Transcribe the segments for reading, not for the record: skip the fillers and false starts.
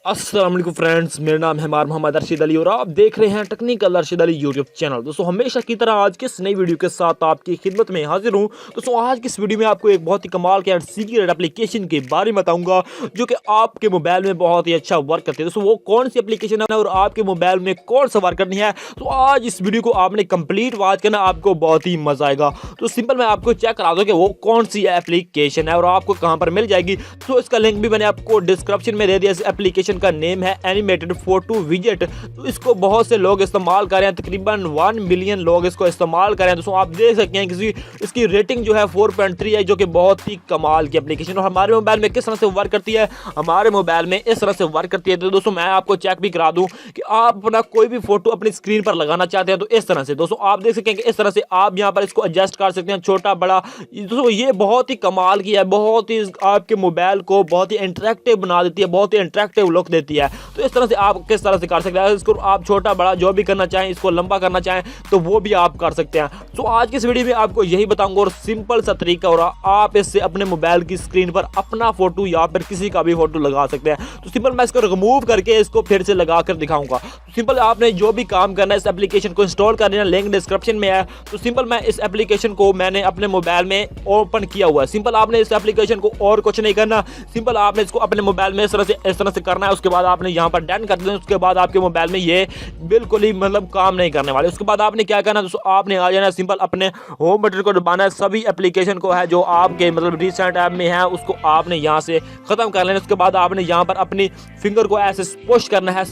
अस्सलाम वालेकुम फ्रेंड्स, मेरा नाम है मोहम्मद अरशद अली और आप देख रहे हैं technical Arshad Ali YouTube channel. दोस्तों हमेशा की तरह आज की इस नई वीडियो के साथ आपकी खिदमत में हाजिर हूं। दोस्तों आज की इस वीडियो में आपको एक बहुत ही कमाल के सीक्रेट एप्लीकेशन के बारे में बताऊंगा जो कि आपके मोबाइल में बहुत ही अच्छा वर्क करती है। दोस्तों वो कौन सी एप्लीकेशन है और आपके मोबाइल में कौन सा वर्क करनी है, तो आज इस वीडियो को आपने कंप्लीट वॉच करना, आपको बहुत ही मजा आएगा। तो सिंपल मैं आपको चेक करा दूं कि वो कौन सी एप्लीकेशन है और आपको कहां पर मिल जाएगी। तो इसका लिंक भी मैंने आपको डिस्क्रिप्शन में दे दिया। इस एप्लीकेशन का नेम है एनिमेटेड फोटो विजेट। तो इसको बहुत से लोग इस्तेमाल कर रहे हैं, तकरीबन 1 मिलियन लोग इसको इस्तेमाल कर रहे हैं। दोस्तों आप देख सकते हैं कि इसकी रेटिंग जो है 4.3 है, जो कि बहुत ही कमाल की एप्लीकेशन। और हमारे मोबाइल में किस तरह से वर्क करती है, हमारे मोबाइल में इस तरह से वर्क करती है। तो दोस्तों मैं आपको चेक भी करा दूं कि आप अपना कोई भी फोटो अपनी स्क्रीन पर लगाना चाहते हैं तो इस तरह से दोस्तों आप देख सकते हैं कि इस तरह से आप यहां पर इसको एडजस्ट कर सकते हैं, छोटा बड़ा। दोस्तों ये बहुत ही कमाल की है, बहुत ही आपके मोबाइल को बहुत ही इंटरेक्टिव बना देती है, बहुत ही इंटरेक्टिव लुक देती है। तो इस तरह से आप किस तरह से कर सकते हैं, इसको आप छोटा बड़ा जो भी करना चाहें, इसको लंबा करना चाहें तो वो भी आप कर सकते हैं। तो आज की इस वीडियो में आपको यही बताऊंगा और सिंपल सा तरीका, और आप इससे अपने मोबाइल की स्क्रीन पर अपना फोटो या फिर किसी का भी फोटो लगा सकते हैं। तो सिंपल मैं इसको रिमूव करके इसको फिर से लगा कर दिखाऊंगा। तो सिंपल आपने जो भी काम करना है, इस एप्लीकेशन को इंस्टॉल कर लेना, लिंक डिस्क्रिप्शन में है। तो सिंपल मैं इस एप्लीकेशन को मैंने अपने मोबाइल में ओपन किया हुआ है। सिंपल आपने इस एप्लीकेशन को और कुछ नहीं करना, सिंपल आपने इसको अपने मोबाइल में इस तरह से करना है। उसके बाद आपने यहाँ पर डन कर देना। उसके बाद आपके मोबाइल में ये बिल्कुल ही काम नहीं करने वाले। उसके बाद आपने क्या करना है दोस्तों, आपने आ जाना सिंपल अपने होम बटन को दबाना है। सभी एप्लीकेशन को है जो आपके रिसेंट ऐप में है उसको आपने यहाँ से खत्म कर लेना। उसके बाद आपने यहाँ पर अपनी फिंगर को ऐसे पुश करना है,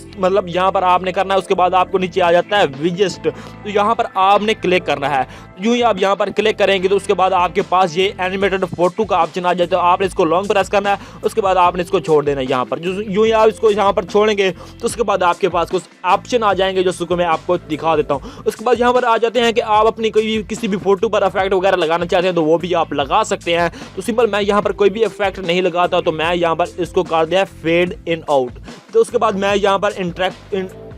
यहाँ पर आपने करना है। उसके बाद आपको नीचे आ जाता है विजेट, तो यहाँ पर आपने क्लिक करना है। यूं ही आप यहाँ पर क्लिक करेंगे तो उसके बाद आपके पास ये एनिमेटेड फोटो का ऑप्शन आ जाता है। आपने इसको लॉन्ग प्रेस करना है, उसके बाद आपने इसको छोड़ देना है। यहाँ पर यूं ही आप इसको यहाँ पर छोड़ेंगे तो उसके बाद आपके पास कुछ ऑप्शन आ जाएंगे जो उसको मैं आपको दिखा देता हूँ। उसके बाद यहाँ पर आ जाते हैं कि आप अपनी कोई किसी भी फोटो पर इफेक्ट वगैरह लगाना चाहते हैं तो वो भी आप लगा सकते हैं। तो सिंपल मैं यहाँ पर कोई भी इफेक्ट नहीं लगाता, तो मैं यहाँ पर इसको कर दिया फेड इन आउट। तो उसके बाद मैं यहाँ पर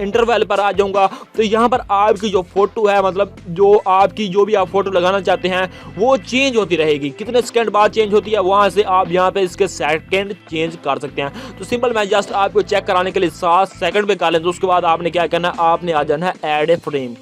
इंटरवल पर आ जाऊंगा। तो यहाँ पर आपकी जो फोटो है, जो आपकी जो भी आप फोटो लगाना चाहते हैं वो चेंज होती रहेगी। कितने सेकंड बाद चेंज होती है, वहां से आप यहाँ पे इसके सेकंड चेंज कर सकते हैं। तो सिंपल मैं जस्ट आपको चेक कराने के लिए 7 सेकंड पे कर लें। तो उसके बाद आपने क्या करना है, आपने आ जाना है ऐड ए फ्रेम।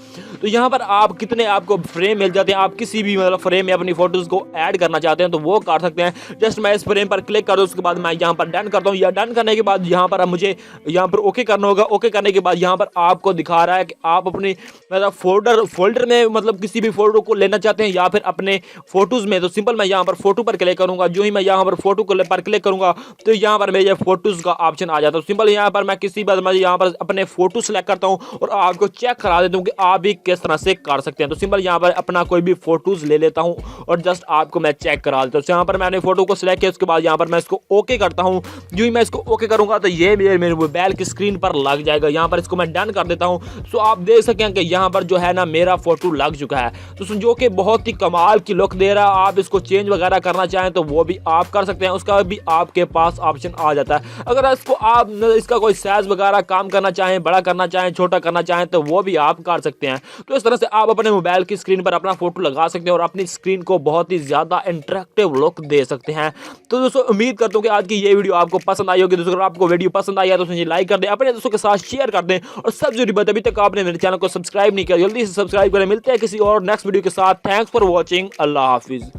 तो यहाँ पर आप कितने आपको फ्रेम मिल जाते हैं, आप किसी भी फ्रेम में अपनी फोटोज को ऐड करना चाहते हैं तो वो कर सकते हैं। जस्ट मैं इस फ्रेम पर क्लिक कर दूं, उसके बाद मैं यहाँ पर डन करता हूँ। या डन करने के बाद यहाँ पर मुझे यहाँ पर ओके करना होगा। ओके करने के बाद यहाँ पर आपको दिखा रहा है कि आप अपनी फोल्डर में किसी भी फोटो को लेना चाहते हैं या फिर अपने फोटोज में। तो सिंपल मैं यहाँ पर फोटो पर क्लिक करूंगा। जो ही मैं यहाँ पर फोटो पर क्लिक करूंगा तो यहाँ पर मेरे फोटोज का ऑप्शन आ जाता है। सिंपल यहाँ पर मैं किसी बार यहाँ पर अपने फोटो सेलेक्ट करता हूँ और आपको चेक करा देता हूँ कि आप भी किस तरह से कर सकते हैं। तो सिंपल यहाँ पर अपना कोई भी फोटोज ले लेता हूँ और जस्ट आपको मैं चेक करा देता हूँ। यहाँ पर मैंने फोटो को सिलेक्ट किया, उसके बाद यहाँ पर मैं इसको ओके करता हूँ। जो ही मैं इसको ओके करूंगा तो ये मेरे मोबाइल की स्क्रीन पर लग जाएगा। यहाँ पर इसको मैं डन कर देता हूँ। तो आप देख सकते हैं कि यहाँ पर जो है ना मेरा फोटो लग चुका है, तो जो कि बहुत ही कमाल की लुक दे रहा है। आप इसको चेंज वगैरह करना चाहें तो वो भी आप कर सकते हैं, उसका भी आपके पास ऑप्शन आ जाता है। अगर इसको आप इसका कोई साइज वगैरह काम करना चाहें, बड़ा करना चाहें, छोटा करना चाहें तो वो भी आप कर सकते हैं। तो इस तरह से आप अपने मोबाइल की स्क्रीन पर अपना फोटो लगा सकते हैं और अपनी स्क्रीन को बहुत ही ज्यादा इंटरेक्टिव लुक दे सकते हैं। तो दोस्तों उम्मीद करता हूं कि आज की ये वीडियो आपको पसंद आई होगी। दोस्तों अगर आपको वीडियो पसंद आई है तो मुझे लाइक कर दें, अपने दोस्तों के साथ शेयर कर दें, और सबसे जरूरी बात, अभी तक आपने मेरे चैनल को सब्सक्राइब नहीं किया, जल्दी से सब्सक्राइब करें। मिलते हैं किसी और नेक्स्ट वीडियो के साथ। Thanks for watching. Allah Hafiz.